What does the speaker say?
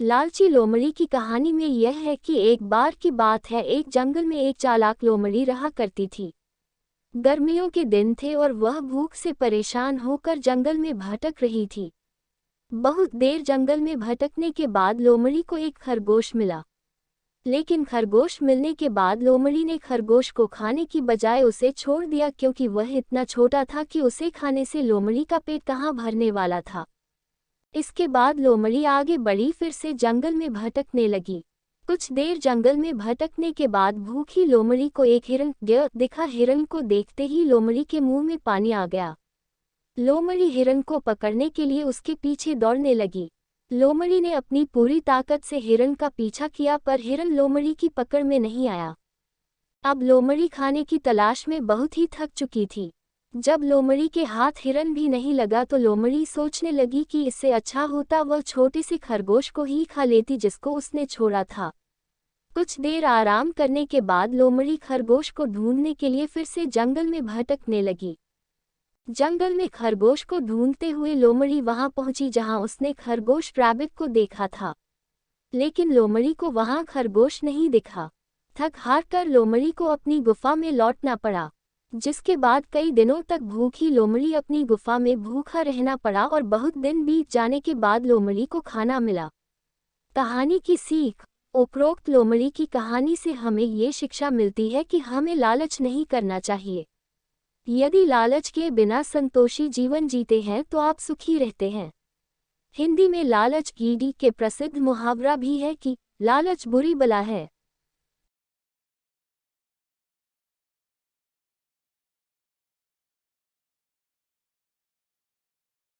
लालची लोमड़ी की कहानी में यह है कि एक बार की बात है, एक जंगल में एक चालाक लोमड़ी रहा करती थी। गर्मियों के दिन थे और वह भूख से परेशान होकर जंगल में भटक रही थी। बहुत देर जंगल में भटकने के बाद लोमड़ी को एक खरगोश मिला। लेकिन खरगोश मिलने के बाद लोमड़ी ने खरगोश को खाने की बजाय उसे छोड़ दिया, क्योंकि वह इतना छोटा था कि उसे खाने से लोमड़ी का पेट कहाँ भरने वाला था। इसके बाद लोमड़ी आगे बढ़ी, फिर से जंगल में भटकने लगी। कुछ देर जंगल में भटकने के बाद भूखी लोमड़ी को एक हिरन दिखा। हिरन को देखते ही लोमड़ी के मुंह में पानी आ गया। लोमड़ी हिरन को पकड़ने के लिए उसके पीछे दौड़ने लगी। लोमड़ी ने अपनी पूरी ताकत से हिरन का पीछा किया, पर हिरन लोमड़ी की पकड़ में नहीं आया। अब लोमड़ी खाने की तलाश में बहुत ही थक चुकी थी। जब लोमड़ी के हाथ हिरन भी नहीं लगा तो लोमड़ी सोचने लगी कि इससे अच्छा होता वह छोटे से खरगोश को ही खा लेती जिसको उसने छोड़ा था। कुछ देर आराम करने के बाद लोमड़ी खरगोश को ढूंढने के लिए फिर से जंगल में भटकने लगी। जंगल में खरगोश को ढूंढते हुए लोमड़ी वहां पहुंची जहां उसने खरगोश रैबिट को देखा था। लेकिन लोमड़ी को वहां खरगोश नहीं दिखा। थक हार कर लोमड़ी को अपनी गुफा में लौटना पड़ा, जिसके बाद कई दिनों तक भूखी लोमड़ी अपनी गुफा में भूखा रहना पड़ा और बहुत दिन बीत जाने के बाद लोमड़ी को खाना मिला। कहानी की सीख। उपरोक्त लोमड़ी की कहानी से हमें ये शिक्षा मिलती है कि हमें लालच नहीं करना चाहिए। यदि लालच के बिना संतोषी जीवन जीते हैं तो आप सुखी रहते हैं। हिंदी में लालच गीडी के प्रसिद्ध मुहावरा भी है कि लालच बुरी बला है।